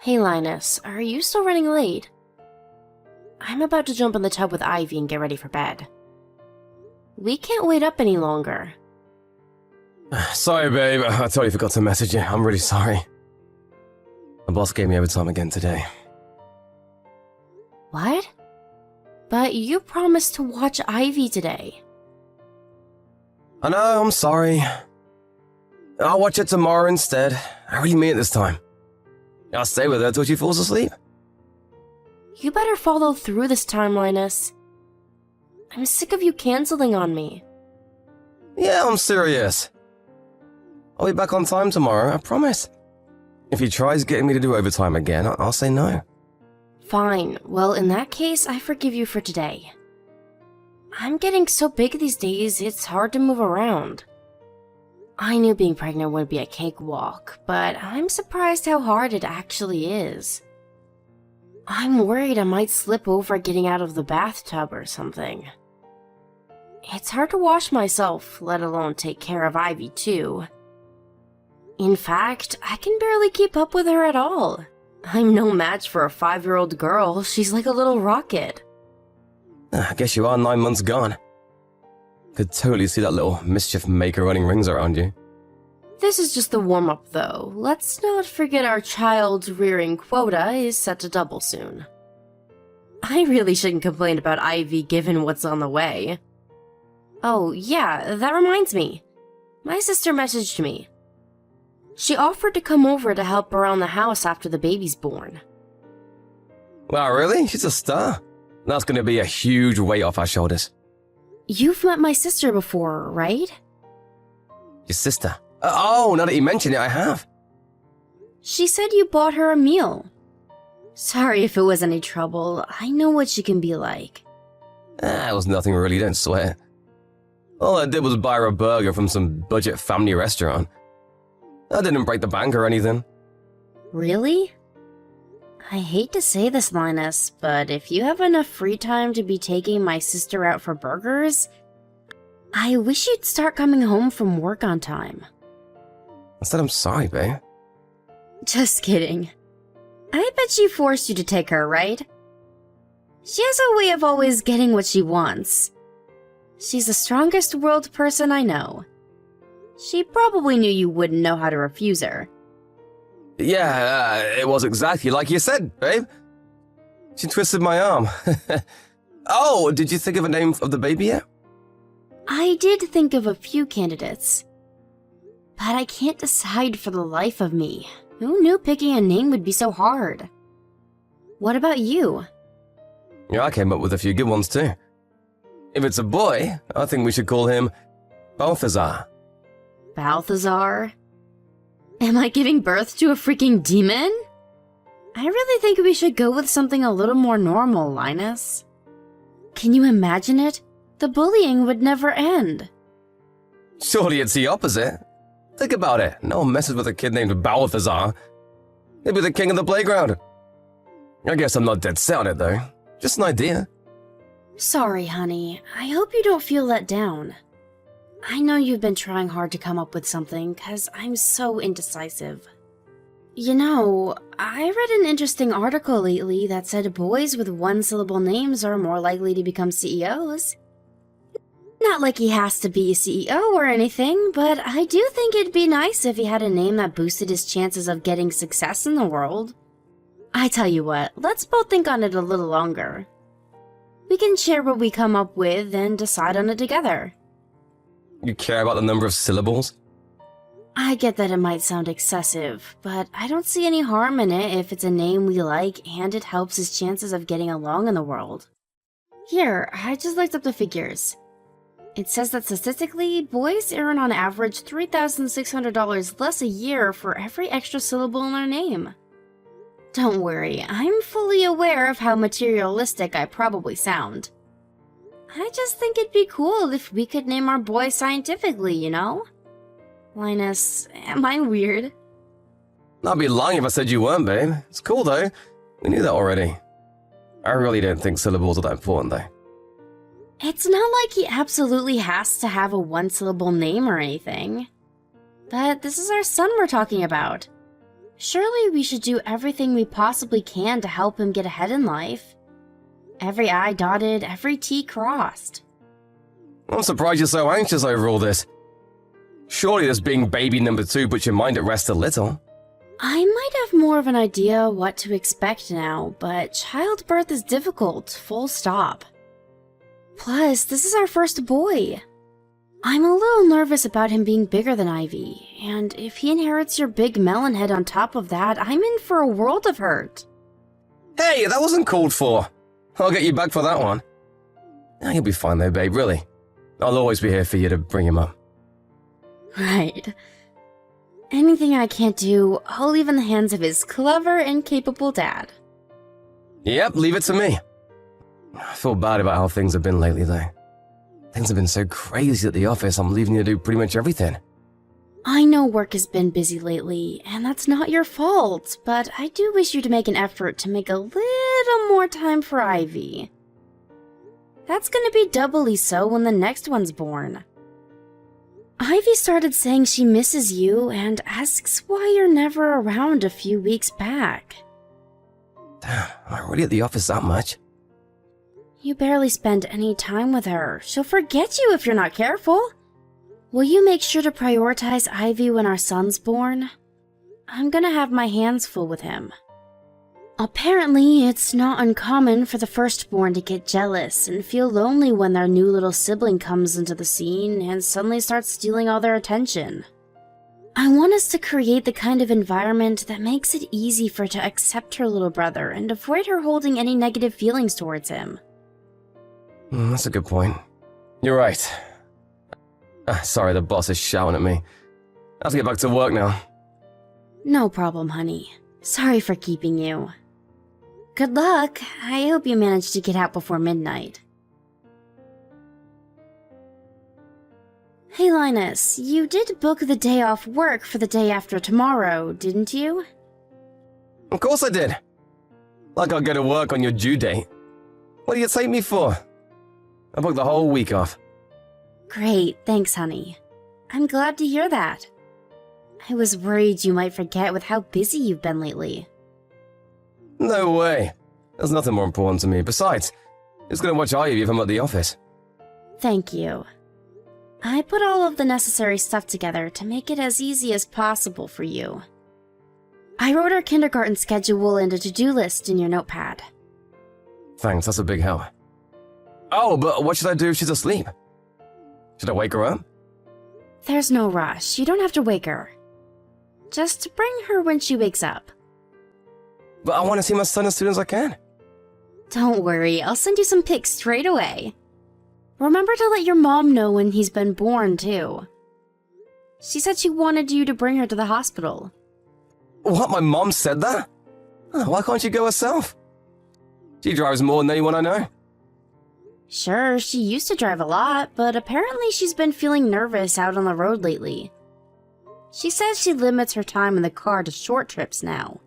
Hey Linus, are you still running late? I'm about to jump in the tub with Ivy and get ready for bed. We can't wait up any longer. Sorry, babe. I totally forgot to message you. I'm really sorry. The boss gave me overtime again today. What? But you promised to watch Ivy today. I know, I'm sorry. I'll watch it tomorrow instead. I really mean it this time. I'll stay with her till she falls asleep. You better follow through this time, Linus. I'm sick of you canceling on me. Yeah, I'm serious. I'll be back on time tomorrow, I promise. If he tries getting me to do overtime again, I'll say no. Fine. Well, in that case, I forgive you for today. I'm getting so big these days, it's hard to move around. I knew being pregnant would be a cakewalk, but I'm surprised how hard it actually is. I'm worried I might slip over getting out of the bathtub or something. It's hard to wash myself, let alone take care of Ivy too. In fact, I can barely keep up with her at all. I'm no match for a 5-year-old girl, she's like a little rocket. I guess you are 9 months gone. Could totally see that little mischief maker running rings around you. This is just the warm-up though. Let's not forget our child's rearing quota is set to double soon. I really shouldn't complain about Ivy given what's on the way. Oh yeah, that reminds me. My sister messaged me. She offered to come over to help around the house after the baby's born. Wow, really? She's a star. That's going to be a huge weight off our shoulders. You've met my sister before, right? Your sister? Oh, now that you mention it, I have. She said you bought her a meal. Sorry if it was any trouble. I know what she can be like. It was nothing really, don't sweat. All I did was buy her a burger from some budget family restaurant. I didn't break the bank or anything. Really? I hate to say this, Linus, but if you have enough free time to be taking my sister out for burgers, I wish you'd start coming home from work on time. I said I'm sorry, babe. Just kidding. I bet she forced you to take her, right? She has a way of always getting what she wants. She's the strongest world person I know. She probably knew you wouldn't know how to refuse her. Yeah, it was exactly like you said, babe. She twisted my arm. Oh, did you think of a name of the baby yet? I did think of a few candidates, but I can't decide for the life of me. Who knew picking a name would be so hard? What about you? Yeah, I came up with a few good ones too. If it's a boy, I think we should call him Balthazar. Balthazar? Am I giving birth to a freaking demon? I really think we should go with something a little more normal, Linus. Can you imagine it? The bullying would never end. Surely it's the opposite. Think about it. No one messes with a kid named Balthazar. He'd be the king of the playground. I guess I'm not dead set on it though. Just an idea. Sorry, honey. I hope you don't feel let down. I know you've been trying hard to come up with something, cause I'm so indecisive. You know, I read an interesting article lately that said boys with one-syllable names are more likely to become CEOs. Not like he has to be a CEO or anything, but I do think it'd be nice if he had a name that boosted his chances of getting success in the world. I tell you what, let's both think on it a little longer. We can share what we come up with and decide on it together. You care about the number of syllables? I get that it might sound excessive, but I don't see any harm in it if it's a name we like and it helps his chances of getting along in the world. Here, I just looked up the figures. It says that statistically, boys earn on average $3,600 less a year for every extra syllable in their name. Don't worry, I'm fully aware of how materialistic I probably sound. I just think it'd be cool if we could name our boy scientifically, you know? Linus, am I weird? I'd be lying if I said you weren't, babe. It's cool though. We knew that already. I really don't think syllables are that important though. It's not like he absolutely has to have a one-syllable name or anything. But this is our son we're talking about. Surely we should do everything we possibly can to help him get ahead in life. Every I dotted, every T crossed. I'm surprised you're so anxious over all this. Surely this being baby number 2 puts your mind at rest a little. I might have more of an idea what to expect now, but childbirth is difficult, full stop. Plus, this is our first boy. I'm a little nervous about him being bigger than Ivy, and if he inherits your big melon head on top of that, I'm in for a world of hurt. Hey, that wasn't called for. I'll get you back for that one. You'll be fine though, babe, really. I'll always be here for you to bring him up. Right. Anything I can't do, I'll leave in the hands of his clever and capable dad. Yep, leave it to me. I feel bad about how things have been lately, though. Things have been so crazy at the office, I'm leaving you to do pretty much everything. I know work has been busy lately, and that's not your fault, but I do wish you to make an effort to make a little more time for Ivy. That's gonna be doubly so when the next one's born. Ivy started saying she misses you and asks why you're never around a few weeks back. Damn, am I really at the office that much? You barely spend any time with her. She'll forget you if you're not careful. Will you make sure to prioritize Ivy when our son's born? I'm gonna have my hands full with him. Apparently, it's not uncommon for the firstborn to get jealous and feel lonely when their new little sibling comes into the scene and suddenly starts stealing all their attention. I want us to create the kind of environment that makes it easy for her to accept her little brother and avoid her holding any negative feelings towards him. That's a good point. You're right. Sorry, the boss is shouting at me. I have to get back to work now. No problem, honey. Sorry for keeping you. Good luck. I hope you manage to get out before midnight. Hey Linus, you did book the day off work for the day after tomorrow, didn't you? Of course I did. Like I'll go to work on your due date. What do you take me for? I booked the whole week off. Great, thanks honey. I'm glad to hear that. I was worried you might forget with how busy you've been lately. No way. There's nothing more important to me. Besides, who's gonna watch Ivy if I'm at the office? Thank you. I put all of the necessary stuff together to make it as easy as possible for you. I wrote her kindergarten schedule and a to-do list in your notepad. Thanks, that's a big help. Oh, but what should I do if she's asleep? Should I wake her up? There's no rush. You don't have to wake her. Just bring her when she wakes up. But I want to see my son as soon as I can. Don't worry, I'll send you some pics straight away. Remember to let your mom know when he's been born, too. She said she wanted you to bring her to the hospital. What, my mom said that? Why can't she go herself? She drives more than anyone I know. Sure, she used to drive a lot, but apparently she's been feeling nervous out on the road lately. She says she limits her time in the car to short trips now.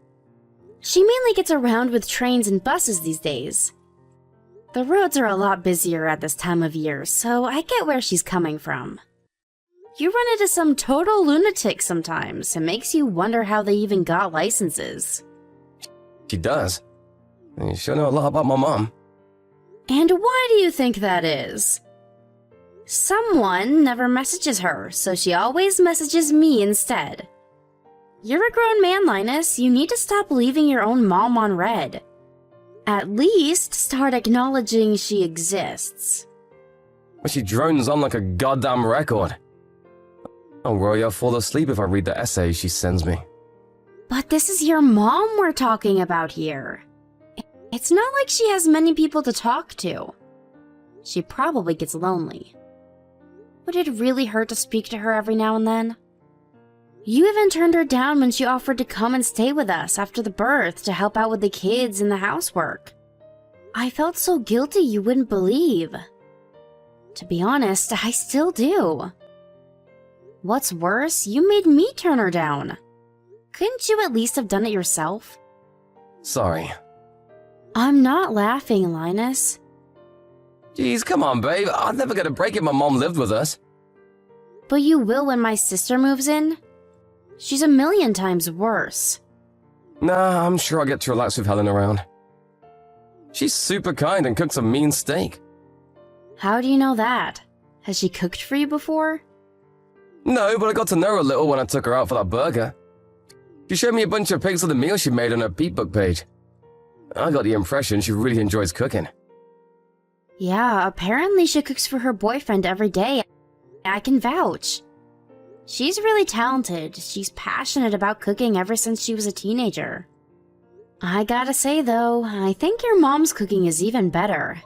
She mainly gets around with trains and buses these days. The roads are a lot busier at this time of year, so I get where she's coming from. You run into some total lunatics sometimes. It makes you wonder how they even got licenses. She does. You sure know a lot about my mom. And why do you think that is? Someone never messages her, so she always messages me instead. You're a grown man, Linus. You need to stop leaving your own mom on red. At least start acknowledging she exists. But she drones on like a goddamn record. Don't worry, I'll fall asleep if I read the essays she sends me. But this is your mom we're talking about here. It's not like she has many people to talk to. She probably gets lonely. Would it really hurt to speak to her every now and then? You even turned her down when she offered to come and stay with us after the birth to help out with the kids and the housework. I felt so guilty you wouldn't believe. To be honest, I still do. What's worse, you made me turn her down. Couldn't you at least have done it yourself? Sorry. I'm not laughing, Linus. Jeez, come on, babe. I'd never get a break if my mom lived with us. But you will when my sister moves in. She's a million times worse. Nah, I'm sure I'll get to relax with Helen around. She's super kind and cooks a mean steak. How do you know that? Has she cooked for you before? No, but I got to know her a little when I took her out for that burger. She showed me a bunch of pics of the meal she made on her Peatbook page. I got the impression she really enjoys cooking. Yeah, apparently she cooks for her boyfriend every day. I can vouch. She's really talented. She's passionate about cooking ever since she was a teenager. I gotta say though, I think your mom's cooking is even better.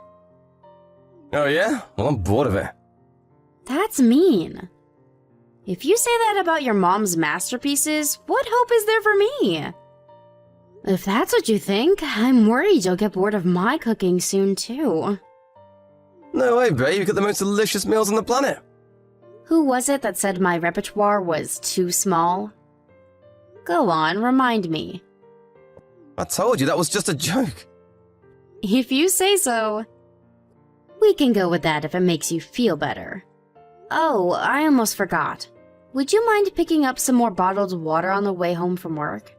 Oh yeah? Well, I'm bored of it. That's mean. If you say that about your mom's masterpieces, what hope is there for me? If that's what you think, I'm worried you'll get bored of my cooking soon too. No way, babe. You got the most delicious meals on the planet. Who was it that said my repertoire was too small? Go on, remind me. I told you that was just a joke. If you say so. We can go with that if it makes you feel better. Oh, I almost forgot. Would you mind picking up some more bottled water on the way home from work?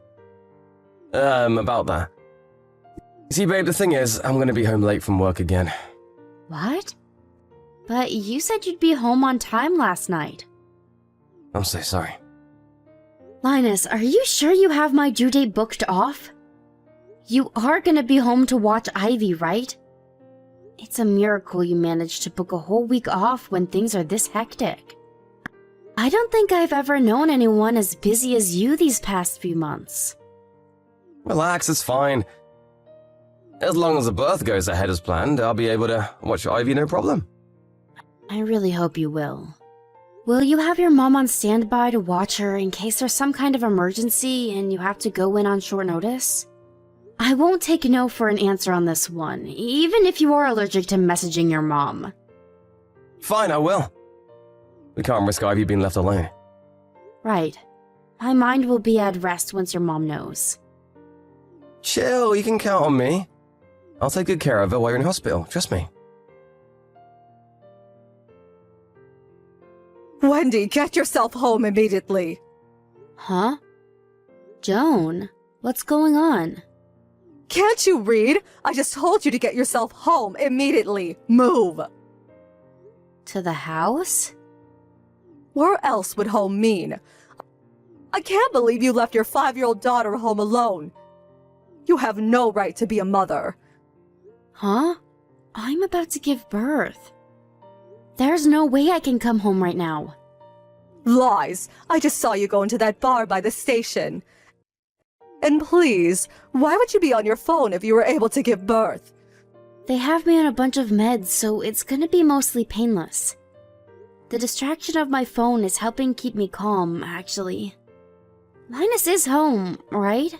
About that. See, babe, the thing is, I'm gonna be home late from work again. What? But you said you'd be home on time last night. I'm so sorry. Linus, are you sure you have my due date booked off? You are gonna be home to watch Ivy, right? It's a miracle you managed to book a whole week off when things are this hectic. I don't think I've ever known anyone as busy as you these past few months. Relax, it's fine. As long as the birth goes ahead as planned, I'll be able to watch Ivy no problem. I really hope you will. Will you have your mom on standby to watch her in case there's some kind of emergency and you have to go in on short notice? I won't take no for an answer on this one, even if you are allergic to messaging your mom. Fine, I will. We can't risk Ivy being left alone. Right. My mind will be at rest once your mom knows. Chill, you can count on me. I'll take good care of her while you're in hospital, trust me. Wendy, get yourself home immediately. Huh? Joan, what's going on? Can't you read? I just told you to get yourself home immediately. Move. To the house? Where else would home mean? I can't believe you left your 5-year-old daughter home alone. You have no right to be a mother. Huh? I'm about to give birth. There's no way I can come home right now. Lies. I just saw you go into that bar by the station. And please, why would you be on your phone if you were able to give birth? They have me on a bunch of meds, so it's gonna be mostly painless. The distraction of my phone is helping keep me calm, actually. Linus is home, right?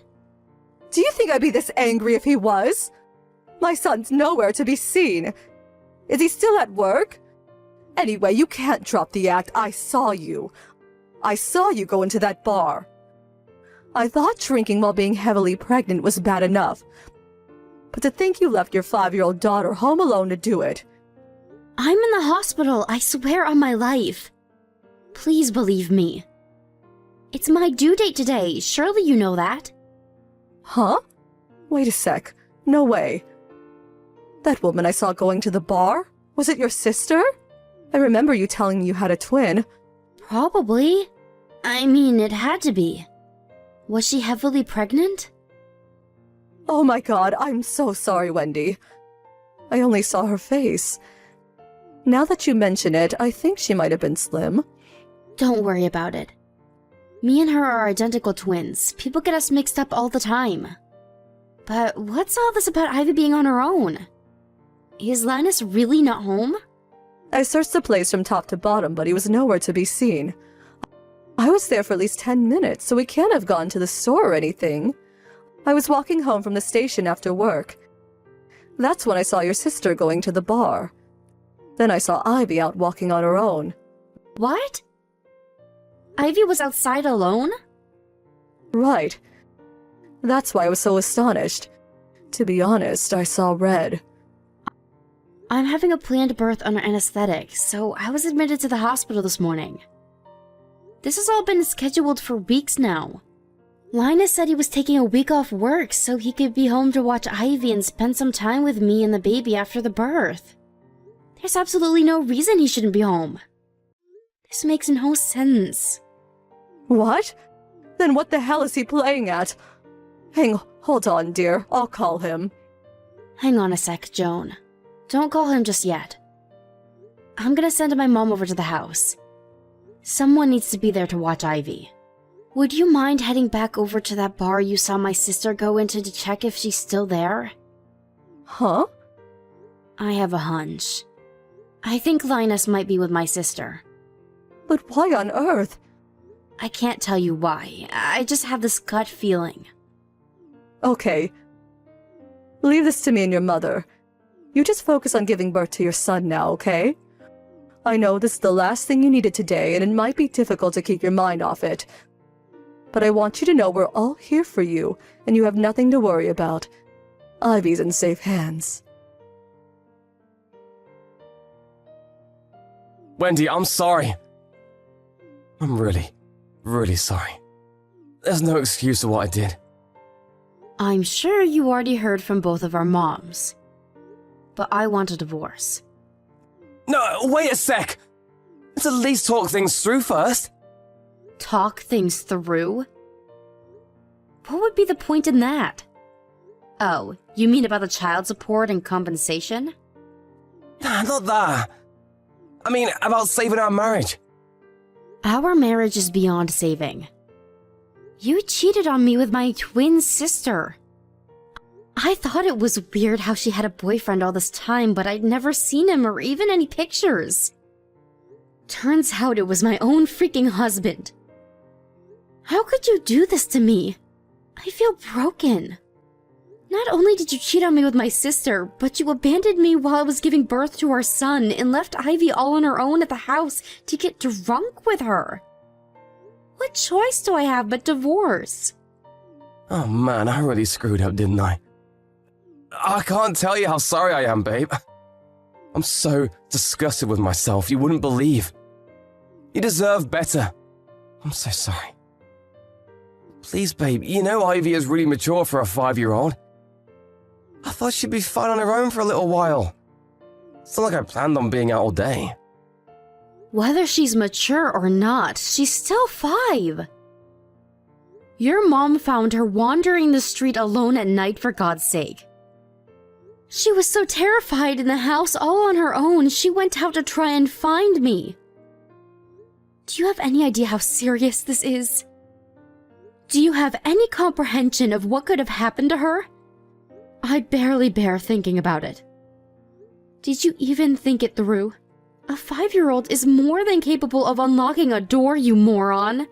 Do you think I'd be this angry if he was? My son's nowhere to be seen. Is he still at work? Anyway, you can't drop the act. I saw you. I saw you go into that bar. I thought drinking while being heavily pregnant was bad enough. But to think you left your 5-year-old daughter home alone to do it. I'm in the hospital, I swear on my life. Please believe me. It's my due date today, surely you know that. Huh? Wait a sec. No way. That woman I saw going to the bar? Was it your sister? I remember you telling me you had a twin. Probably. I mean, it had to be. Was she heavily pregnant? Oh my god, I'm so sorry, Wendy. I only saw her face. Now that you mention it, I think she might have been slim. Don't worry about it. Me and her are identical twins. People get us mixed up all the time. But what's all this about Ivy being on her own? Is Linus really not home? I searched the place from top to bottom, but he was nowhere to be seen. I was there for at least 10 minutes, so he can't have gone to the store or anything. I was walking home from the station after work. That's when I saw your sister going to the bar. Then I saw Ivy out walking on her own. What? Ivy was outside alone? Right. That's why I was so astonished. To be honest, I saw red. I'm having a planned birth under anesthetic, so I was admitted to the hospital this morning. This has all been scheduled for weeks now. Linus said he was taking a week off work so he could be home to watch Ivy and spend some time with me and the baby after the birth. There's absolutely no reason he shouldn't be home. This makes no sense. What? Then what the hell is he playing at? Hold on, dear. I'll call him. Hang on a sec, Joan. Don't call him just yet. I'm gonna send my mom over to the house. Someone needs to be there to watch Ivy. Would you mind heading back over to that bar you saw my sister go into to check if she's still there? Huh? I have a hunch. I think Linus might be with my sister. But why on earth? I can't tell you why. I just have this gut feeling. Okay. Leave this to me and your mother. You just focus on giving birth to your son now, okay? I know this is the last thing you needed today, and it might be difficult to keep your mind off it. But I want you to know we're all here for you, and you have nothing to worry about. Ivy's in safe hands. Wendy, I'm sorry. I'm really, really sorry. There's no excuse for what I did. I'm sure you already heard from both of our moms. But I want a divorce. No, wait a sec! Let's at least talk things through first. Talk things through? What would be the point in that? Oh, you mean about the child support and compensation? Nah, not that. I mean, about saving our marriage. Our marriage is beyond saving. You cheated on me with my twin sister. I thought it was weird how she had a boyfriend all this time, but I'd never seen him or even any pictures. Turns out it was my own freaking husband. How could you do this to me? I feel broken. Not only did you cheat on me with my sister, but you abandoned me while I was giving birth to our son and left Ivy all on her own at the house to get drunk with her. What choice do I have but divorce? Oh man, I really screwed up, didn't I? I can't tell you how sorry I am, babe. I'm so disgusted with myself, you wouldn't believe. You deserve better. I'm so sorry. Please, babe, you know Ivy is really mature for a 5-year-old. I thought she'd be fine on her own for a little while. It's not like I planned on being out all day. Whether she's mature or not, she's still 5. Your mom found her wandering the street alone at night, for God's sake. She was so terrified in the house all on her own, she went out to try and find me. Do you have any idea how serious this is? Do you have any comprehension of what could have happened to her? I barely bear thinking about it. Did you even think it through? A 5-year-old is more than capable of unlocking a door, you moron.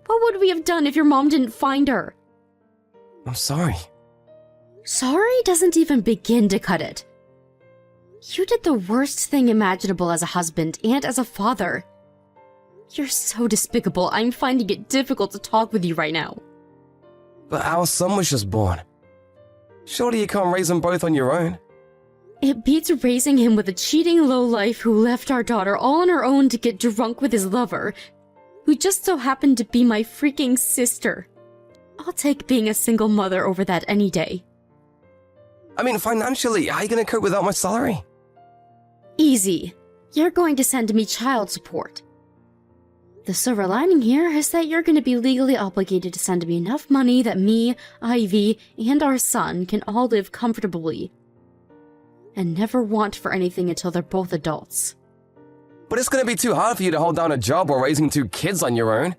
What would we have done if your mom didn't find her? I'm sorry. Sorry doesn't even begin to cut it. You did the worst thing imaginable as a husband and as a father. You're so despicable, I'm finding it difficult to talk with you right now. But our son was just born. Surely you can't raise them both on your own. It beats raising him with a cheating lowlife who left our daughter all on her own to get drunk with his lover, who just so happened to be my freaking sister. I'll take being a single mother over that any day. I mean, financially, how are you going to cope without my salary? Easy. You're going to send me child support. The silver lining here is that you're going to be legally obligated to send me enough money that me, Ivy, and our son can all live comfortably. And never want for anything until they're both adults. But it's going to be too hard for you to hold down a job while raising 2 kids on your own.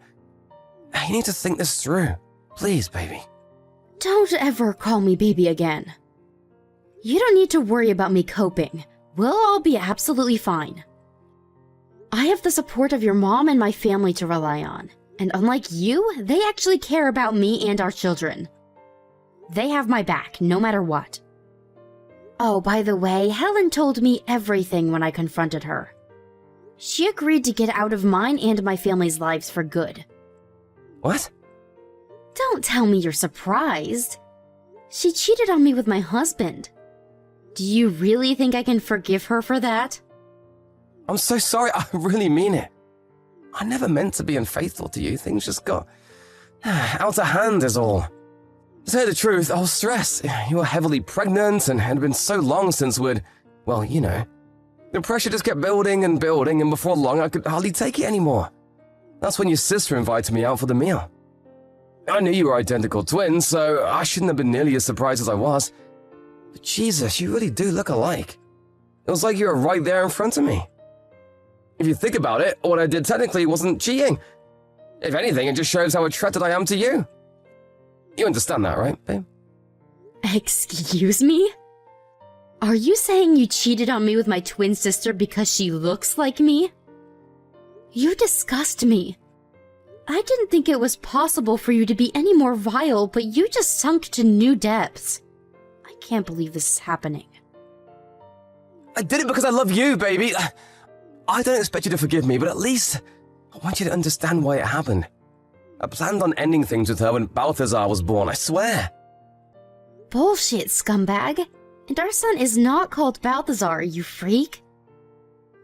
You need to think this through. Please, baby. Don't ever call me baby again. You don't need to worry about me coping. We'll all be absolutely fine. I have the support of your mom and my family to rely on. And unlike you, they actually care about me and our children. They have my back, no matter what. Oh, by the way, Helen told me everything when I confronted her. She agreed to get out of mine and my family's lives for good. What? Don't tell me you're surprised. She cheated on me with my husband. Do you really think I can forgive her for that? I'm so sorry, I really mean it. I never meant to be unfaithful to you. Things just got Out of hand is all. To tell you the truth, I was stressed. You were heavily pregnant and had been so long since we'd, well, you know. The pressure just kept building, and before long I could hardly take it anymore. That's when your sister invited me out for the meal. I knew you were identical twins, so I shouldn't have been nearly as surprised as I was. But Jesus, you really do look alike. It was like you were right there in front of me. If you think about it, what I did technically wasn't cheating. If anything, it just shows how attracted I am to you. You understand that, right, babe? Excuse me? Are you saying you cheated on me with my twin sister because she looks like me? You disgust me. I didn't think it was possible for you to be any more vile, but you just sunk to new depths. I can't believe this is happening. I did it because I love you, baby. I don't expect you to forgive me, but at least I want you to understand why it happened. I planned on ending things with her when Balthazar was born, I swear. Bullshit, scumbag. And our son is not called Balthazar, you freak.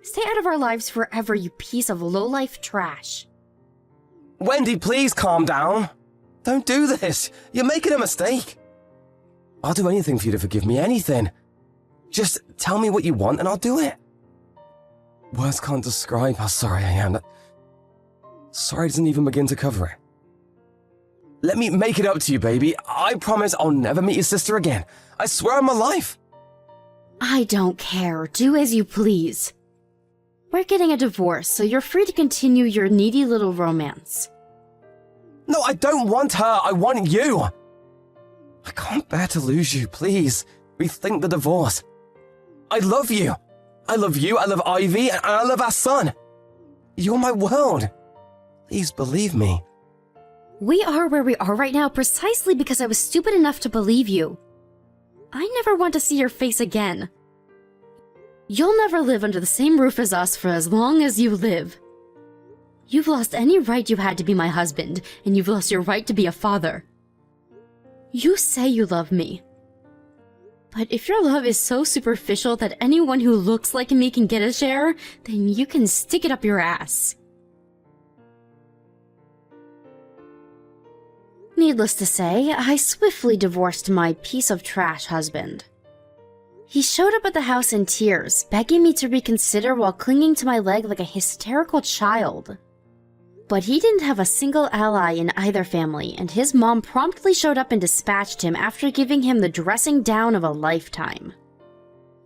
Stay out of our lives forever, you piece of low-life trash. Wendy, please calm down. Don't do this. You're making a mistake. I'll do anything for you to forgive me, anything. Just tell me what you want and I'll do it. Words can't describe how sorry I am. Sorry doesn't even begin to cover it. Let me make it up to you, baby. I promise I'll never meet your sister again. I swear on my life. I don't care. Do as you please. We're getting a divorce, so you're free to continue your needy little romance. No, I don't want her. I want you. I can't bear to lose you. Please, rethink the divorce. I love you. I love you, I love Ivy, and I love our son. You're my world. Please believe me. We are where we are right now precisely because I was stupid enough to believe you. I never want to see your face again. You'll never live under the same roof as us for as long as you live. You've lost any right you had to be my husband, and you've lost your right to be a father. You say you love me. But if your love is so superficial that anyone who looks like me can get a share, then you can stick it up your ass. Needless to say, I swiftly divorced my piece of trash husband. He showed up at the house in tears, begging me to reconsider while clinging to my leg like a hysterical child. But he didn't have a single ally in either family, and his mom promptly showed up and dispatched him after giving him the dressing down of a lifetime.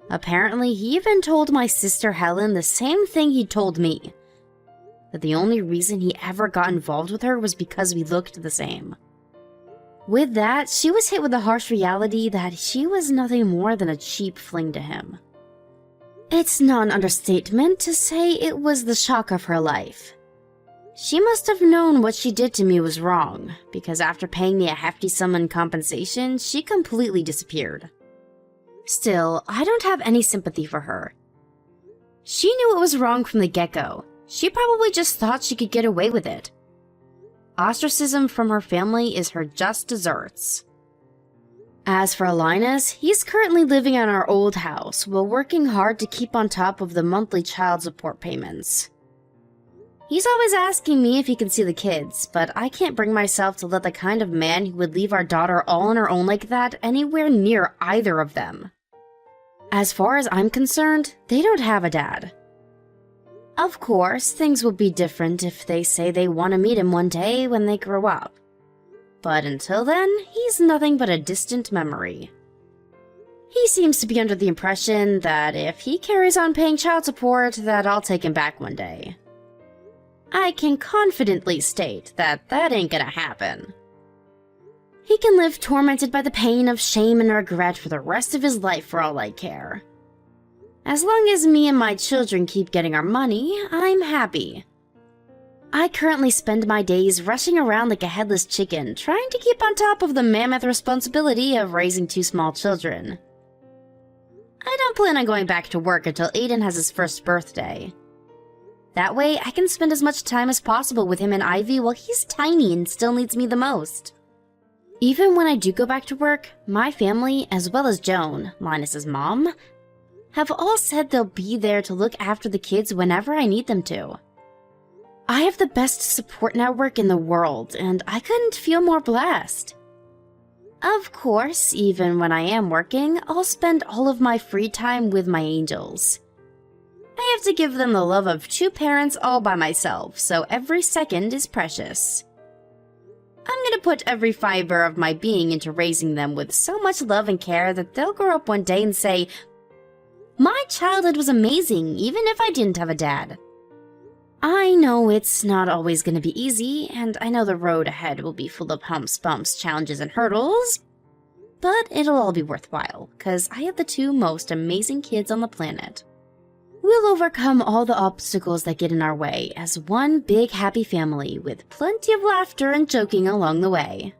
Apparently, he even told my sister Helen the same thing he told me, that the only reason he ever got involved with her was because we looked the same. With that, she was hit with the harsh reality that she was nothing more than a cheap fling to him. It's not an understatement to say it was the shock of her life. She must have known what she did to me was wrong, because after paying me a hefty sum in compensation, she completely disappeared. Still, I don't have any sympathy for her. She knew it was wrong from the get-go. She probably just thought she could get away with it. Ostracism from her family is her just desserts. As for Linus, he's currently living in our old house while working hard to keep on top of the monthly child support payments. He's always asking me if he can see the kids, but I can't bring myself to let the kind of man who would leave our daughter all on her own like that anywhere near either of them. As far as I'm concerned, they don't have a dad. Of course, things will be different if they say they want to meet him one day when they grow up. But until then, he's nothing but a distant memory. He seems to be under the impression that if he carries on paying child support, that I'll take him back one day. I can confidently state that that ain't gonna happen. He can live tormented by the pain of shame and regret for the rest of his life for all I care. As long as me and my children keep getting our money, I'm happy. I currently spend my days rushing around like a headless chicken, trying to keep on top of the mammoth responsibility of raising 2 small children. I don't plan on going back to work until Aiden has his first birthday. That way, I can spend as much time as possible with him and Ivy while he's tiny and still needs me the most. Even when I do go back to work, my family, as well as Joan, Linus's mom, have all said they'll be there to look after the kids whenever I need them to. I have the best support network in the world, and I couldn't feel more blessed. Of course, even when I am working, I'll spend all of my free time with my angels. I have to give them the love of 2 parents all by myself, so every second is precious. I'm gonna put every fiber of my being into raising them with so much love and care that they'll grow up one day and say, "My childhood was amazing, even if I didn't have a dad." I know it's not always gonna be easy, and I know the road ahead will be full of humps, bumps, challenges, and hurdles, but it'll all be worthwhile, because I have the 2 most amazing kids on the planet. We'll overcome all the obstacles that get in our way as one big happy family with plenty of laughter and joking along the way.